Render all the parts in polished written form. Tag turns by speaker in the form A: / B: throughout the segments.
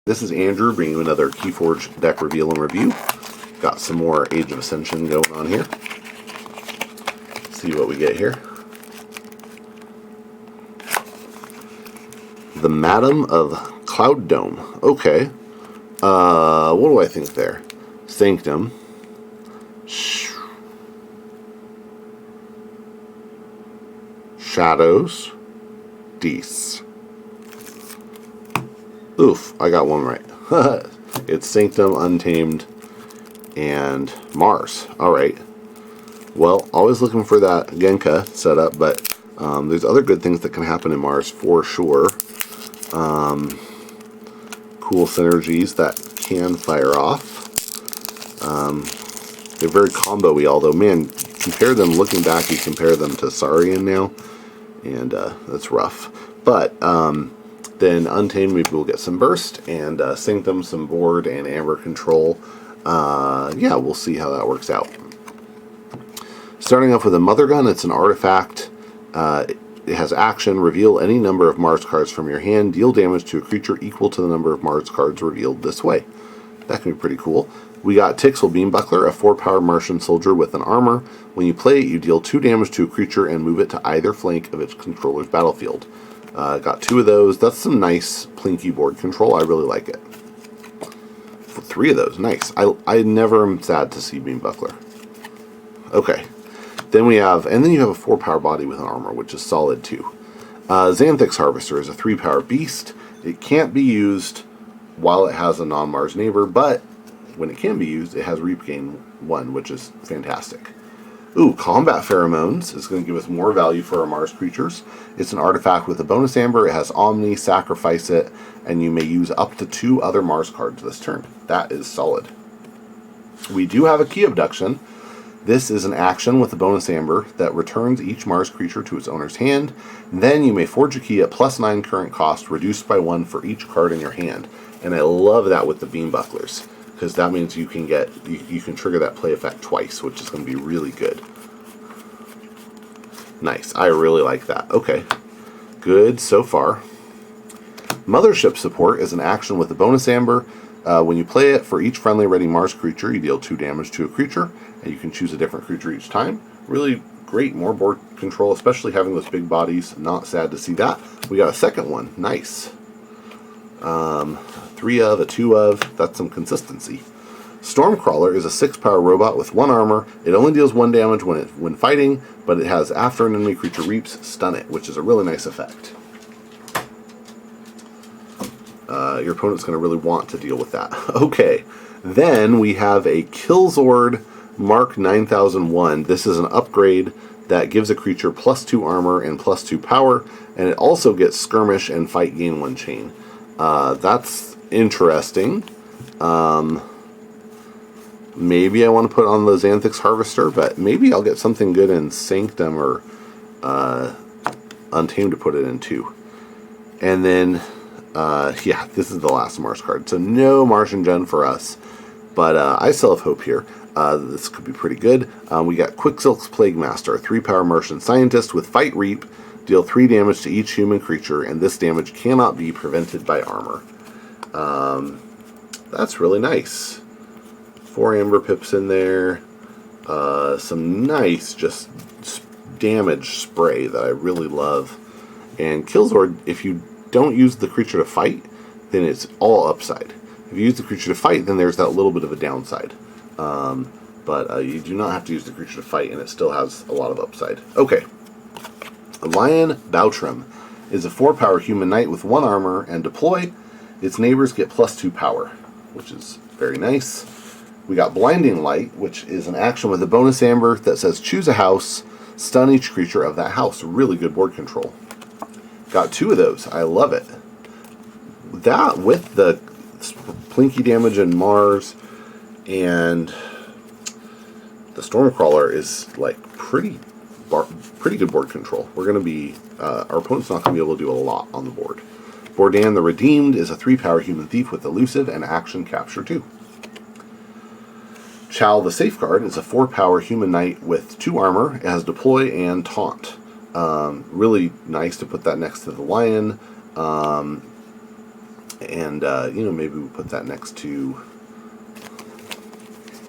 A: This is Andrew bringing you another Keyforge deck reveal and review. Got some more Age of Ascension going on here. See what we get here. The Madame of Clouddome. Okay. What do I think there? Sanctum. Shadows. Dees. Oof, I got one right. It's Sanctum, Untamed, and Mars. Alright. Well, always looking for that Genka setup, but there's other good things that can happen in Mars for sure. Cool synergies that can fire off. They're very combo-y, although, man, compare them, looking back, you compare them to Saurian now, and that's rough. But, then Untamed, maybe we'll get some Burst, and Sanctum, some Board, and Amber Control. Yeah, we'll see how that works out. Starting off with a Mother Gun, it's an artifact. It has action, reveal any number of Mars cards from your hand, deal damage to a creature equal to the number of Mars cards revealed this way. That can be pretty cool. We got Tixel Beambuckler, a 4-power Martian soldier with an armor. When you play it, you deal 2 damage to a creature and move it to either flank of its controller's battlefield. Got 2 of those. That's some nice plinky board control. I really like it. 3 of those. Nice. I never am sad to see Beambuckler. Okay. Then we have, and then you have a 4-power body with an armor, which is solid too. Xanthix Harvester is a 3-power beast. It can't be used while it has a non-Mars neighbor, but when it can be used, it has Regain 1, which is fantastic. Ooh, Combat Pheromones is going to give us more value for our Mars creatures. It's an artifact with a bonus amber. It has Omni, sacrifice it, and you may use up to 2 other Mars cards this turn. That is solid. We do have a Key Abduction. This is an action with a bonus amber that returns each Mars creature to its owner's hand. Then you may forge a key at +9 current cost, reduced by 1 for each card in your hand. And I love that with the Beambucklers, because that means you can get you can trigger that play effect twice, which is going to be really good. Nice. I really like that. Okay. Good so far. Mothership Support is an action with a bonus amber. When you play it, for each friendly ready Mars creature, you deal 2 damage to a creature, and you can choose a different creature each time. Really great, more board control, especially having those big bodies. Not sad to see that. We got a second one. Nice. 3 of, a 2 of. That's some consistency. Stormcrawler is a 6-power robot with 1 armor. It only deals 1 damage when fighting, but it has, after an enemy creature reaps, stun it, which is a really nice effect. Your opponent's going to really want to deal with that. Okay, then we have a Killzord Mark 9001. This is an upgrade that gives a creature +2 armor and +2 power, and it also gets Skirmish and Fight Gain 1 chain. That's interesting. Maybe I want to put on the Xanthix Harvester, but maybe I'll get something good in Sanctum or Untamed to put it in too. And then, yeah, this is the last Mars card. So no Martian Gen for us, but I still have hope here. This could be pretty good. We got Quicksilk's Plague Master, a 3-power Martian scientist with Fight Reap. Deal 3 damage to each human creature, and this damage cannot be prevented by armor. That's really nice. 4 Amber Pips in there. Some nice just damage spray that I really love. And Killzord, if you don't use the creature to fight, then it's all upside. If you use the creature to fight, then there's that little bit of a downside. But you do not have to use the creature to fight, and it still has a lot of upside. Okay. Lion Bautrim is a 4-power human knight with 1 armor and deploy. Its neighbors get +2 power, which is very nice. We got Blinding Light, which is an action with a bonus amber that says choose a house, stun each creature of that house. Really good board control. Got 2 of those. I love it. That with the plinky damage in Mars and the Stormcrawler is like pretty good board control. We're going to be, our opponent's not going to be able to do a lot on the board. Bordan the Redeemed is a 3-power human thief with elusive and action capture 2. Chow the Safeguard is a 4-power human knight with 2 armor. It has deploy and taunt. Really nice to put that next to the lion. And, maybe we put that next to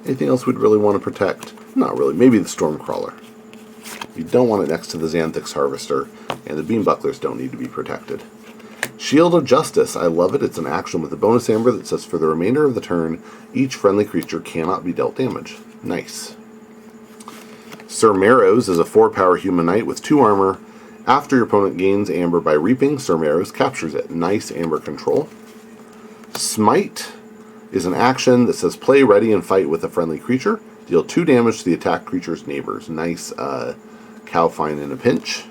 A: anything else we'd really want to protect. Not really. Maybe the Stormcrawler. You don't want it next to the Xanthix Harvester, and the Beam Bucklers don't need to be protected. Shield of Justice. I love it. It's an action with a bonus amber that says for the remainder of the turn, each friendly creature cannot be dealt damage. Nice. Sir Marrows is a 4-power human knight with 2 armor. After your opponent gains amber by reaping, Sir Marrows captures it. Nice amber control. Smite is an action that says play ready and fight with a friendly creature. Deal 2 damage to the attacked creature's neighbors. Nice cow find in a pinch.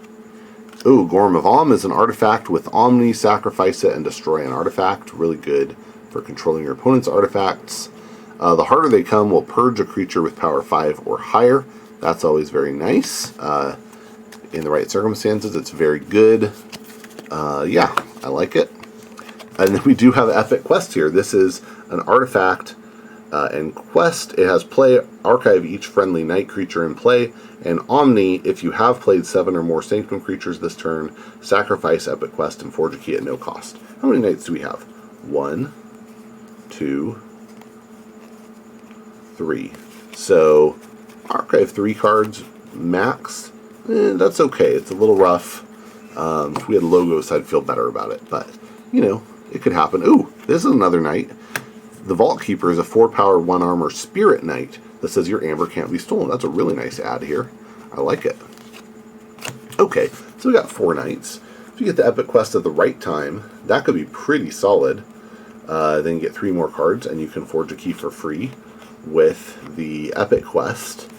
A: Ooh, Gorm of Om is an artifact with Omni, sacrifice it, and destroy an artifact. Really good for controlling your opponent's artifacts. The harder they come will purge a creature with power 5 or higher. That's always very nice. In the right circumstances, it's very good. Yeah, I like it. And then we do have Epic Quest here. This is an artifact and quest. It has play, archive each friendly knight creature in play, and Omni, if you have played 7 or more Sanctum creatures this turn, sacrifice Epic Quest and forge a key at no cost. How many knights do we have? 1, 2, 3. So, archive 3 cards, max. That's okay. It's a little rough. If we had logos, I'd feel better about it. But, it could happen. Ooh, this is another knight. The Vault Keeper is a 4-power, 1-armor Spirit Knight that says your amber can't be stolen. That's a really nice add here. I like it. Okay, so we got 4 knights. If you get the Epic Quest at the right time, that could be pretty solid. Then you get 3 more cards, and you can forge a key for free with the Epic Quest.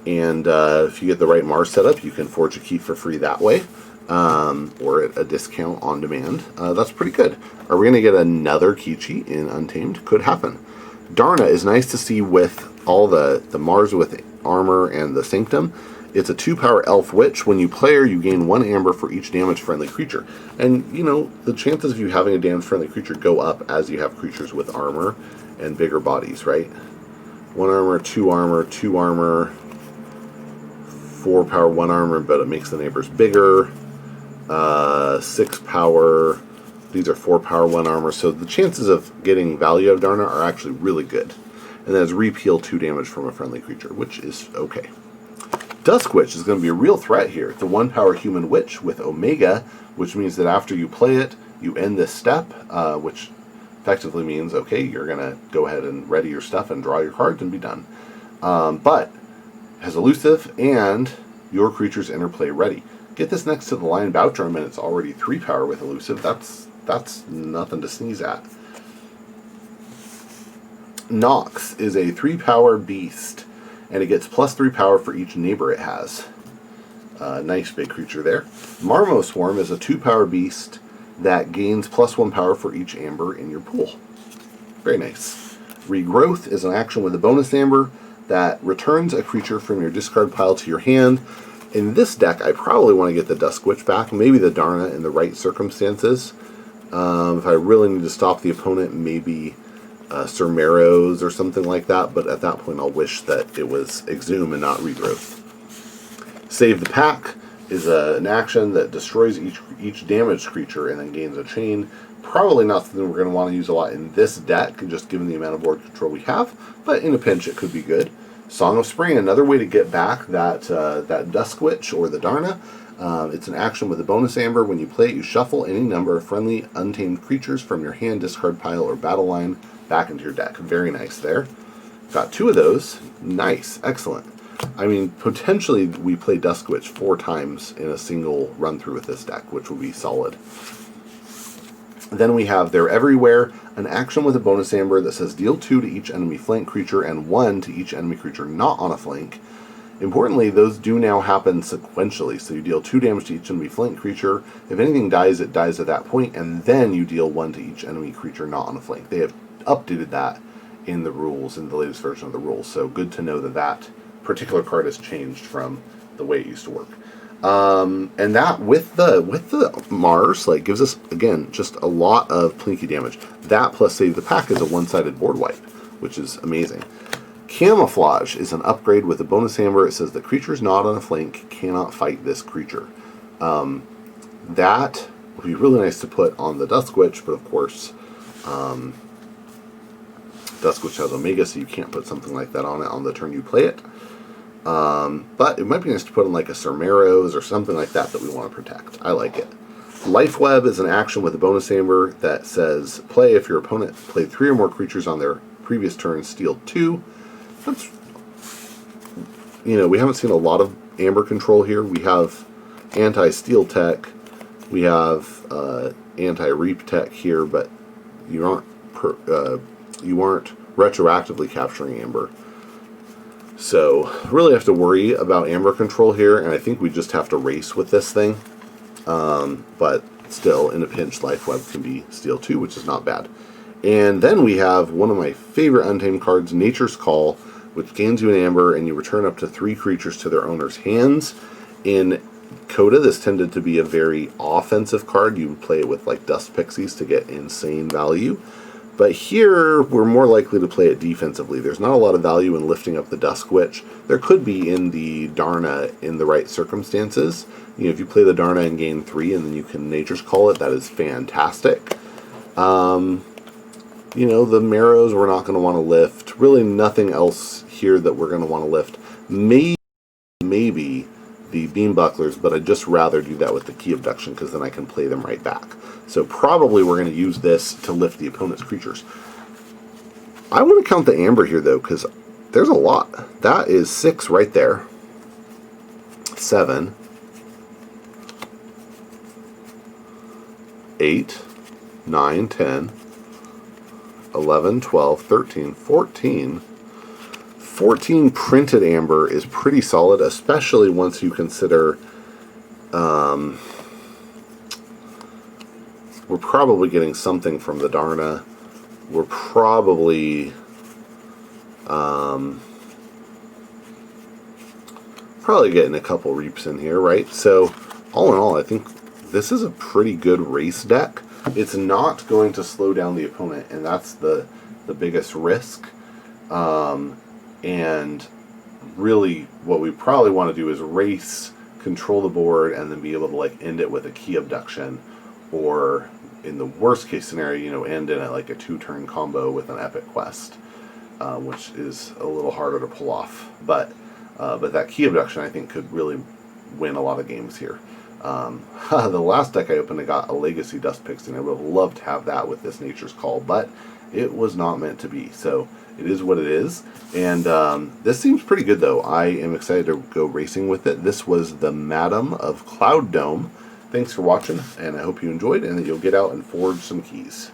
A: And if you get the right Mars setup, you can forge a key for free that way. Or at a discount on demand. That's pretty good. Are we going to get another key cheat in Untamed? Could happen. Darna is nice to see with all the Mars with armor and the Sanctum. It's a 2-power elf witch. When you play her, you gain 1 amber for each damage-friendly creature. And, the chances of you having a damage-friendly creature go up as you have creatures with armor and bigger bodies, right? 1 armor, 2 armor, 2 armor, 4 power, 1 armor, but it makes the neighbors bigger. 6 power. These are 4 power, 1 armor. So the chances of getting value out of Darna are actually really good. And then it's repeal 2 damage from a friendly creature, which is okay. Dusk Witch is going to be a real threat here. It's a 1-power human witch with Omega, which means that after you play it, you end this step, which effectively means, okay, you're going to go ahead and ready your stuff and draw your cards and be done. But has elusive and your creature's interplay ready. Get this next to the Lion Bouchtrum and it's already 3 power with elusive. That's nothing to sneeze at. Nox is a 3-power beast, and it gets plus 3 power for each neighbor it has. Nice big creature there. Marmo Swarm is a 2-power beast that gains plus 1 power for each amber in your pool. Very nice. Regrowth is an action with a bonus amber that returns a creature from your discard pile to your hand. In this deck, I probably want to get the Dusk Witch back, maybe the Darna in the right circumstances. If I really need to stop the opponent, maybe Sir Marrows or something like that, but at that point I'll wish that it was Exhume and not Regrowth. Save the Pack is an action that destroys each damaged creature and then gains a chain. Probably not something we're going to want to use a lot in this deck, just given the amount of board control we have, but in a pinch it could be good. Song of Spring, another way to get back that Dusk Witch or the Darna. It's an action with a bonus amber. When you play it, you shuffle any number of friendly untamed creatures from your hand, discard pile, or battle line back into your deck. Very nice there. Got 2 of those. Nice. Excellent. I mean, potentially we play Dusk Witch 4 times in a single run through with this deck, which would be solid. Then we have They're Everywhere, an action with a bonus amber that says deal 2 to each enemy flank creature and 1 to each enemy creature not on a flank. Importantly, those do now happen sequentially, so you deal 2 damage to each enemy flank creature. If anything dies, it dies at that point, and then you deal 1 to each enemy creature not on a flank. They have updated that in the rules, in the latest version of the rules, so good to know that that particular card has changed from the way it used to work. And that with the Mars gives us again just a lot of plinky damage. That plus Save the Pack is a one-sided board wipe, which is amazing. Camouflage is an upgrade with a bonus amber. It says the creatures not on a flank cannot fight this creature. That would be really nice to put on the Dusk Witch, but of course Duskwitch has Omega, so you can't put something like that on it on the turn you play it. But it might be nice to put in like a Cermeros or something like that we want to protect. I like it. Life Web is an action with a bonus amber that says, play if your opponent played 3 or more creatures on their previous turn, steal 2. That's, we haven't seen a lot of amber control here. We have anti-steal tech, we have anti-reap tech here, but you aren't retroactively capturing amber. So really have to worry about amber control here, and I think we just have to race with this thing. But still, in a pinch, Life Web can be steal 2, which is not bad. And then we have one of my favorite Untamed cards, Nature's Call, which gains you an amber, and you return up to 3 creatures to their owner's hands. In Coda, this tended to be a very offensive card. You would play it with like Dust Pixies to get insane value. But here, we're more likely to play it defensively. There's not a lot of value in lifting up the Duskwitch. There could be in the Darna in the right circumstances. If you play the Darna and gain 3 and then you can Nature's Call it, that is fantastic. The Marrows we're not going to want to lift. Really nothing else here that we're going to want to lift. Maybe the Beam Bucklers, but I'd just rather do that with the Key Abduction because then I can play them right back. So probably we're going to use this to lift the opponent's creatures. I want to count the amber here though, because there's a lot. That is 6 right there. 7. 8, 9, 10, 11, 12, 13, 14. 14 printed amber is pretty solid, especially once you consider we're probably getting something from the Darna. We're probably getting a couple reaps in here, right? So all in all, I think this is a pretty good race deck. It's not going to slow down the opponent, and that's the biggest risk. And really what we probably want to do is race, control the board, and then be able to like end it with a Key Abduction, or in the worst case scenario, end in like a 2-turn combo with an Epic Quest, which is a little harder to pull off. But that Key Abduction I think could really win a lot of games here. The last deck I opened, I got a Legacy Dust Pixie, and I would have loved to have that with this Nature's Call, but it was not meant to be. So it is what it is. And this seems pretty good, though. I am excited to go racing with it. This was the Madame of Clouddome. Thanks for watching, and I hope you enjoyed and that you'll get out and forge some keys.